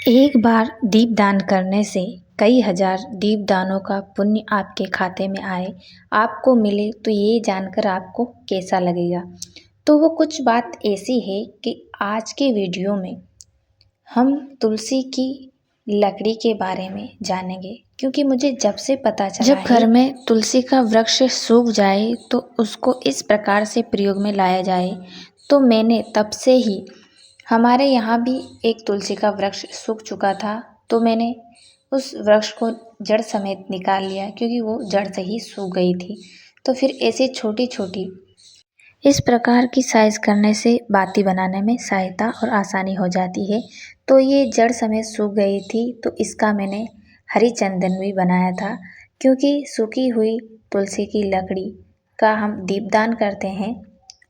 एक बार दीपदान करने से कई हजार दीपदानों का पुण्य आपके खाते में आए, आपको मिले तो ये जानकर आपको कैसा लगेगा। तो वो कुछ बात ऐसी है कि आज के वीडियो में हम तुलसी की लकड़ी के बारे में जानेंगे, क्योंकि मुझे जब से पता चला जब घर में तुलसी का वृक्ष सूख जाए तो उसको इस प्रकार से प्रयोग में लाया जाए, तो मैंने तब से ही हमारे यहाँ भी एक तुलसी का वृक्ष सूख चुका था, तो मैंने उस वृक्ष को जड़ समेत निकाल लिया, क्योंकि वो जड़ से ही सूख गई थी। तो फिर ऐसे छोटी छोटी इस प्रकार की साइज करने से बाती बनाने में सहायता और आसानी हो जाती है। तो ये जड़ समेत सूख गई थी, तो इसका मैंने हरी चंदन भी बनाया था, क्योंकि सूखी हुई तुलसी की लकड़ी का हम दीपदान करते हैं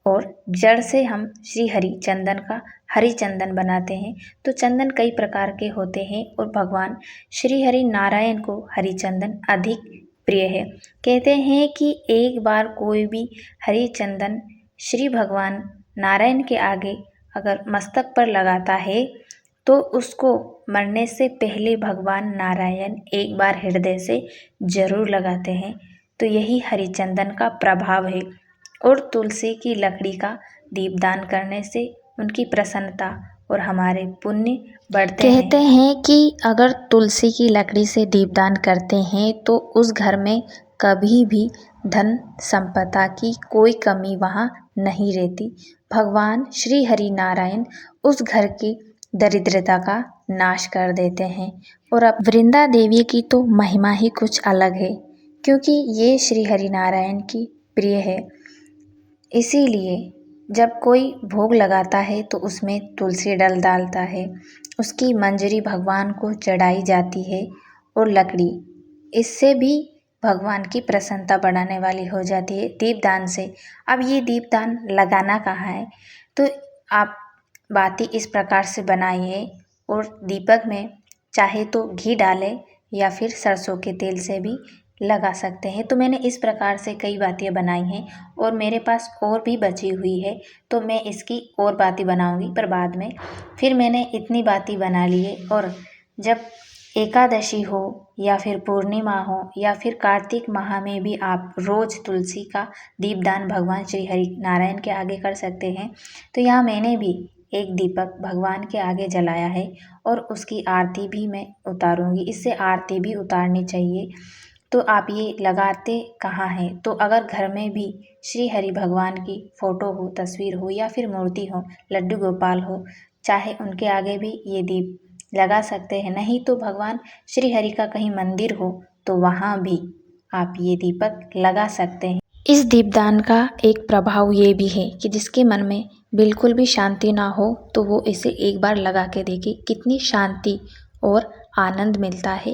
और जड़ से हम श्री हरि चंदन का हरि चंदन बनाते हैं। तो चंदन कई प्रकार के होते हैं और भगवान श्री हरि नारायण को हरि चंदन अधिक प्रिय है। कहते हैं कि एक बार कोई भी हरि चंदन श्री भगवान नारायण के आगे अगर मस्तक पर लगाता है तो उसको मरने से पहले भगवान नारायण एक बार हृदय से जरूर लगाते हैं। तो यही हरि चंदन का प्रभाव है और तुलसी की लकड़ी का दीपदान करने से उनकी प्रसन्नता और हमारे पुण्य बढ़ते हैं। कहते हैं कि अगर तुलसी की लकड़ी से दीपदान करते हैं तो उस घर में कभी भी धन संपदा की कोई कमी वहाँ नहीं रहती। भगवान श्री हरि नारायण उस घर की दरिद्रता का नाश कर देते हैं। और अब वृंदा देवी की तो महिमा ही कुछ अलग है, क्योंकि ये श्री हरि नारायण की प्रिय है। इसीलिए जब कोई भोग लगाता है तो उसमें तुलसी डल डालता है, उसकी मंजरी भगवान को चढ़ाई जाती है और लकड़ी, इससे भी भगवान की प्रसन्नता बढ़ाने वाली हो जाती है दीपदान से। अब ये दीपदान लगाना कहाँ है, तो आप बाती इस प्रकार से बनाइए और दीपक में चाहे तो घी डालें या फिर सरसों के तेल से भी लगा सकते हैं। तो मैंने इस प्रकार से कई बातियाँ बनाई हैं और मेरे पास और भी बची हुई है, तो मैं इसकी और बाती बनाऊंगी पर बाद में। फिर मैंने इतनी बाती बना ली है और जब एकादशी हो या फिर पूर्णिमा हो या फिर कार्तिक माह में भी आप रोज़ तुलसी का दीपदान भगवान श्री हरि नारायण के आगे कर सकते हैं। तो यहाँ मैंने भी एक दीपक भगवान के आगे जलाया है और उसकी आरती भी मैं उतारूंगी। इससे आरती भी उतारनी चाहिए। तो आप ये लगाते कहाँ हैं, तो अगर घर में भी श्री हरि भगवान की फ़ोटो हो, तस्वीर हो या फिर मूर्ति हो, लड्डू गोपाल हो, चाहे उनके आगे भी ये दीप लगा सकते हैं। नहीं तो भगवान श्री हरि का कहीं मंदिर हो तो वहाँ भी आप ये दीपक लगा सकते हैं। इस दीपदान का एक प्रभाव ये भी है कि जिसके मन में बिल्कुल भी शांति ना हो तो वो इसे एक बार लगा के देखे, कितनी शांति और आनंद मिलता है।